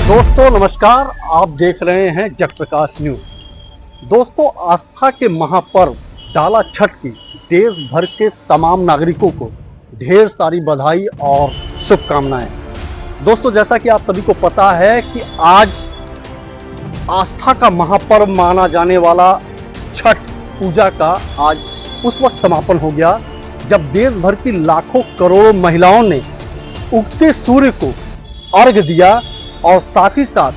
दोस्तों नमस्कार, आप देख रहे हैं जगप्रकाश न्यूज। दोस्तों, आस्था के महापर्व डाला छठ की देश भर के तमाम नागरिकों को ढेर सारी बधाई और शुभकामनाएं। दोस्तों, जैसा कि आप सभी को पता है कि आज आस्था का महापर्व माना जाने वाला छठ पूजा का आज उस वक्त समापन हो गया जब देश भर की लाखों करोड़ों महिलाओं ने उगते सूर्य को अर्घ दिया और साथ ही साथ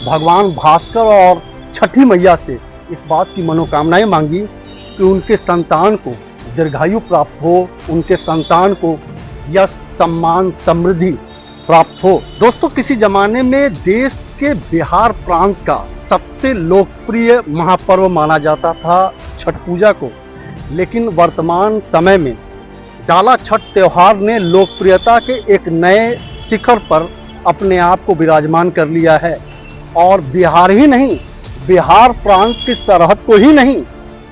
भगवान भास्कर और छठी मैया से इस बात की मनोकामनाएं मांगी कि उनके संतान को दीर्घायु प्राप्त हो, उनके संतान को यश सम्मान समृद्धि प्राप्त हो। दोस्तों, किसी जमाने में देश के बिहार प्रांत का सबसे लोकप्रिय महापर्व माना जाता था छठ पूजा को, लेकिन वर्तमान समय में डाला छठ त्योहार ने लोकप्रियता के एक नए शिखर पर अपने आप को विराजमान कर लिया है और बिहार ही नहीं, बिहार प्रांत की सरहद को ही नहीं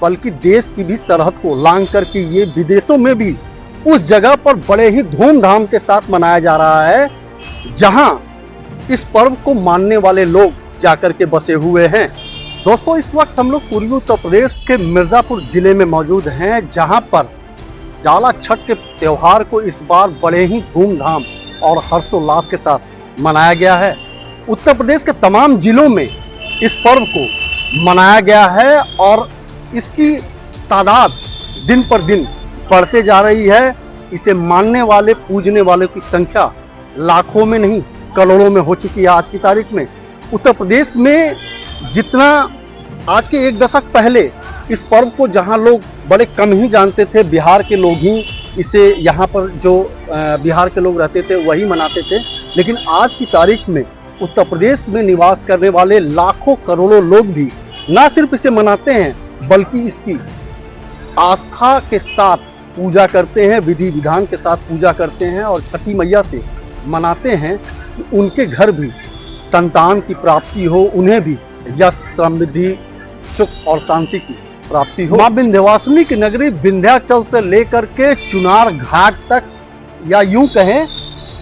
बल्कि देश की भी सरहद को लांघ करके ये विदेशों में भी उस जगह पर बड़े ही धूमधाम के साथ मनाया जा रहा है जहां इस पर्व को मानने वाले लोग जाकर के बसे हुए हैं। दोस्तों, इस वक्त हम लोग पूर्वी उत्तर प्रदेश के मिर्जापुर जिले में मौजूद हैं जहां पर डाला छठ के त्योहार को इस बार बड़े ही धूमधाम और हर्षोल्लास के साथ मनाया गया है। उत्तर प्रदेश के तमाम जिलों में इस पर्व को मनाया गया है और इसकी तादाद दिन पर दिन बढ़ते जा रही है। इसे मानने वाले, पूजने वालों की संख्या लाखों में नहीं करोड़ों में हो चुकी है आज की तारीख में। उत्तर प्रदेश में जितना आज के एक दशक पहले इस पर्व को जहां लोग बड़े कम ही जानते थे, बिहार के लोग ही इसे, यहाँ पर जो बिहार के लोग रहते थे वही मनाते थे, लेकिन आज की तारीख में उत्तर प्रदेश में निवास करने वाले लाखों करोड़ों लोग भी न सिर्फ इसे मनाते हैं बल्कि इसकी आस्था के साथ पूजा करते हैं, विधि विधान के साथ पूजा करते हैं और छठी मैया से मनाते हैं कि उनके घर भी संतान की प्राप्ति हो, उन्हें भी यश समृद्धि सुख और शांति की प्राप्ति हो। माँ विंध्यवासिनी की नगरी विंध्याचल से लेकर के चुनार घाट तक, या यूं कहें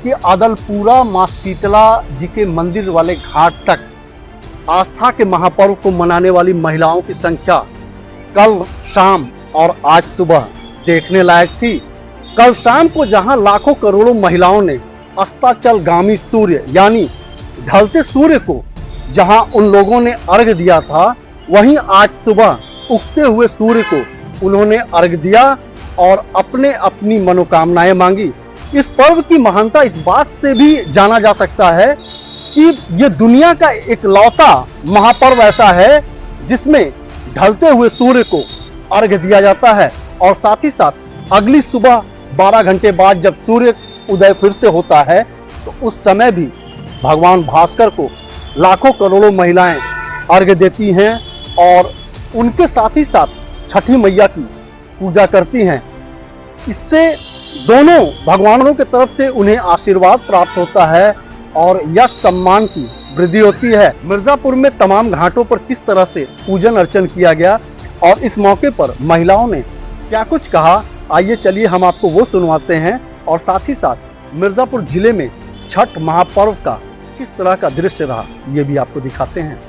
कि अदलपुरा माँ शीतला जी के मंदिर वाले घाट तक आस्था के महापर्व को मनाने वाली महिलाओं की संख्या कल शाम और आज सुबह देखने लायक थी। कल शाम को जहां लाखों करोड़ों महिलाओं ने अस्ताचलगामी सूर्य यानी ढलते सूर्य को जहां उन लोगों ने अर्घ दिया था, वहीं आज सुबह उगते हुए सूर्य को उन्होंने अर्घ दिया और अपने अपनी मनोकामनाएं मांगी। इस पर्व की महानता इस बात से भी जाना जा सकता है कि ये दुनिया का इकलौता महापर्व ऐसा है जिसमें ढलते हुए सूर्य को अर्घ दिया जाता है और साथ ही साथ अगली सुबह 12 घंटे बाद जब सूर्य उदय फिर से होता है तो उस समय भी भगवान भास्कर को लाखों करोड़ों महिलाएं अर्घ देती हैं और उनके साथ ही साथ छठी मैया की पूजा करती हैं। इससे दोनों भगवानों की तरफ से उन्हें आशीर्वाद प्राप्त होता है और यश सम्मान की वृद्धि होती है। मिर्जापुर में तमाम घाटों पर किस तरह से पूजन अर्चन किया गया और इस मौके पर महिलाओं ने क्या कुछ कहा, आइए चलिए हम आपको वो सुनवाते हैं और साथ ही साथ मिर्जापुर जिले में छठ महापर्व का किस तरह का दृश्य रहा ये भी आपको दिखाते हैं।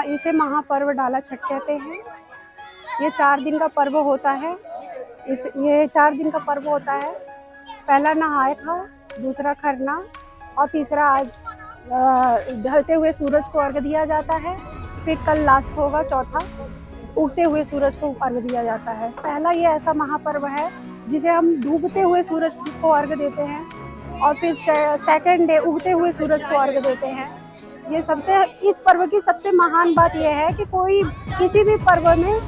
इसे महापर्व डाला छठ कहते हैं। ये 4 दिन का पर्व होता है। ये 4 दिन का पर्व होता है। पहला नहाय था, दूसरा खरना और तीसरा आज ढलते हुए सूरज को अर्घ दिया जाता है। फिर कल लास्ट होगा चौथा, उगते हुए सूरज को अर्घ दिया जाता है। पहला ये ऐसा महापर्व है जिसे हम डूबते हुए सूरज को अर्घ देते हैं और फिर सेकंड डे उगते हुए सूरज को अर्घ देते हैं। ये सबसे इस पर्व की सबसे महान बात यह है कि कोई किसी भी पर्व में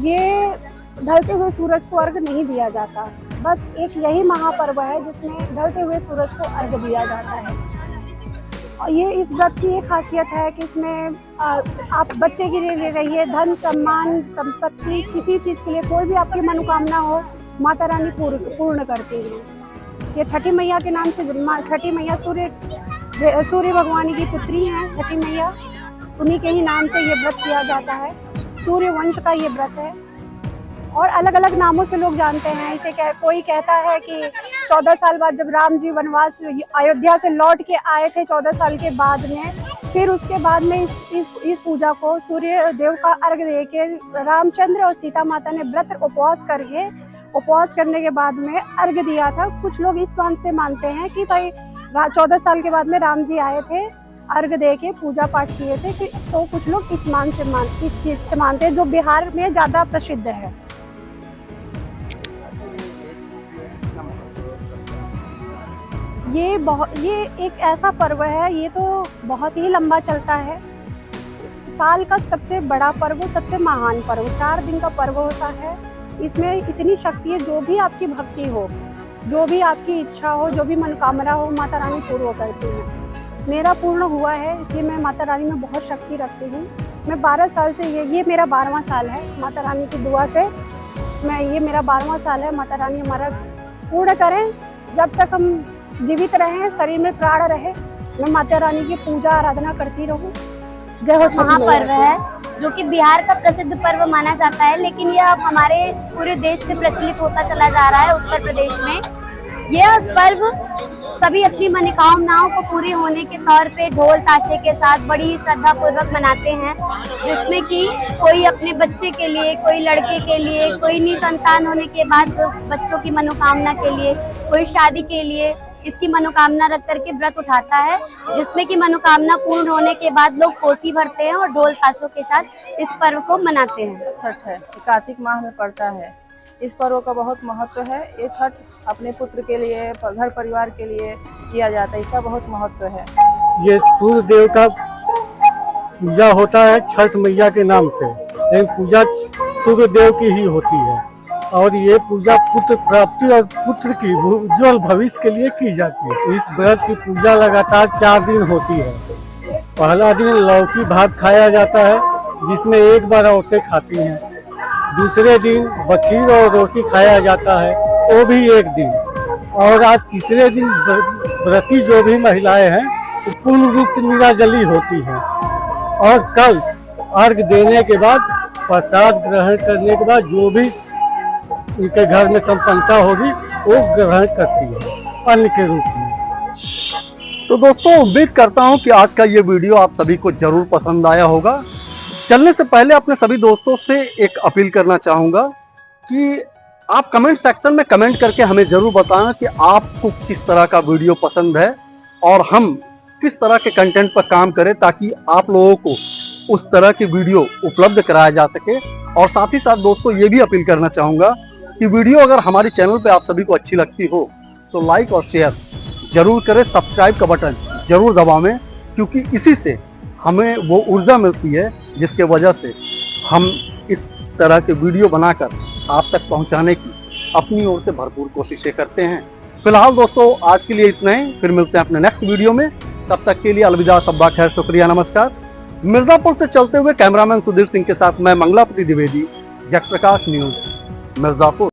ये ढलते हुए सूरज को अर्घ नहीं दिया जाता। बस एक यही महापर्व है जिसमें ढलते हुए सूरज को अर्घ दिया जाता है। और ये इस व्रत की एक खासियत है कि इसमें आप बच्चे के लिए ले रहिए, धन सम्मान संपत्ति किसी चीज़ के लिए कोई भी आपकी मनोकामना हो, माता रानी पूर्ण करती हैं। ये छठी मैया के नाम से छठी मैया सूर्य भगवान की पुत्री हैं। छठी मैया उन्हीं के ही नाम से ये व्रत किया जाता है। सूर्य वंश का ये व्रत है और अलग अलग नामों से लोग जानते हैं इसे। कोई कहता है कि 14 साल बाद जब राम जी वनवास अयोध्या से लौट के आए थे 14 साल के बाद में, फिर उसके बाद में इस पूजा को सूर्य देव का अर्घ दे के रामचंद्र और सीता माता ने व्रत उपवास करने के बाद में अर्घ दिया था। कुछ लोग इस बात से मानते हैं कि भाई 14 साल के बाद में राम जी आए थे, अर्घ दे के पूजा पाठ किए थे, तो कुछ लोग इस चीज़ से मानते हैं, जो बिहार में ज़्यादा प्रसिद्ध है। ये एक ऐसा पर्व है, ये तो बहुत ही लंबा चलता है। साल का सबसे बड़ा पर्व, सबसे महान पर्व 4 दिन का पर्व होता है। इसमें इतनी शक्ति है, जो भी आपकी भक्ति हो, जो भी आपकी इच्छा हो, जो भी मनोकामना हो, माता रानी पूर्ण करती है। मेरा पूर्ण हुआ है, इसलिए मैं माता रानी में बहुत शक्ति रखती हूँ। मैं 12 साल से ये मेरा 12वां साल है। माता रानी की दुआ से ये मेरा 12वां साल है। माता रानी हमारा पूर्ण करें, जब तक हम जीवित रहें, शरीर में प्राण रहे, मैं माता रानी की पूजा आराधना करती रहूं। जय हो। महापर्व है जो कि बिहार का प्रसिद्ध पर्व माना जाता है, लेकिन यह अब हमारे पूरे देश में प्रचलित होता चला जा रहा है। उत्तर प्रदेश में यह पर्व सभी अपनी मनोकामनाओं को पूरी होने के तौर पे ढोल ताशे के साथ बड़ी श्रद्धा पूर्वक मनाते हैं, जिसमें कि कोई अपने बच्चे के लिए, कोई लड़के के लिए, कोई निसंतान होने के बाद बच्चों की मनोकामना के लिए, कोई शादी के लिए इसकी मनोकामना रख करके व्रत उठाता है, जिसमें कि मनोकामना पूर्ण होने के बाद लोग कोसी भरते हैं और ढोल ताशों के साथ इस पर्व को मनाते हैं। छठ है, कार्तिक माह में पड़ता है। इस पर्व का बहुत महत्व है। ये छठ अपने पुत्र के लिए, घर परिवार के लिए किया जाता है। इसका बहुत महत्व है। ये सूर्य देव का पूजा होता है छठ मैया के नाम से, लेकिन पूजा सूर्य देव की ही होती है और ये पूजा पुत्र प्राप्ति और पुत्र की उज्ज्वल भविष्य के लिए की जाती है। इस व्रत की पूजा लगातार 4 दिन होती है। पहला दिन लौकी भात खाया जाता है, जिसमें एक बार औरतें खाती हैं। दूसरे दिन बखीर और रोटी खाया जाता है, वो भी एक दिन। और आज तीसरे दिन व्रती जो भी महिलाएं हैं वो पूर्ण रूप से निराजली होती हैं। और कल अर्घ देने के बाद, प्रसाद ग्रहण करने के बाद जो भी उनके घर में संपन्नता होगी वो ग्रहण करती है अन्न के रूप में। तो दोस्तों, उम्मीद करता हूं कि आज का ये वीडियो आप सभी को जरूर पसंद आया होगा। चलने से पहले अपने सभी दोस्तों से एक अपील करना चाहूँगा कि आप कमेंट सेक्शन में कमेंट करके हमें ज़रूर बताएं कि आपको किस तरह का वीडियो पसंद है और हम किस तरह के कंटेंट पर काम करें, ताकि आप लोगों को उस तरह की वीडियो उपलब्ध कराया जा सके। और साथ ही साथ दोस्तों, ये भी अपील करना चाहूँगा कि वीडियो अगर हमारे चैनल पे आप सभी को अच्छी लगती हो तो लाइक और शेयर जरूर करें, सब्सक्राइब का बटन जरूर दबावें, क्योंकि इसी से हमें वो ऊर्जा मिलती है जिसके वजह से हम इस तरह के वीडियो बनाकर आप तक पहुंचाने की अपनी ओर से भरपूर कोशिशें करते हैं। फिलहाल दोस्तों, आज के लिए इतना ही। फिर मिलते हैं अपने नेक्स्ट वीडियो में। तब तक के लिए अलविदा, शब्बा खैर, शुक्रिया, नमस्कार। मिर्जापुर से चलते हुए कैमरामैन सुधीर सिंह के साथ मैं मंगलापति द्विवेदी, जगप्रकाश न्यूज, मिर्जापुर।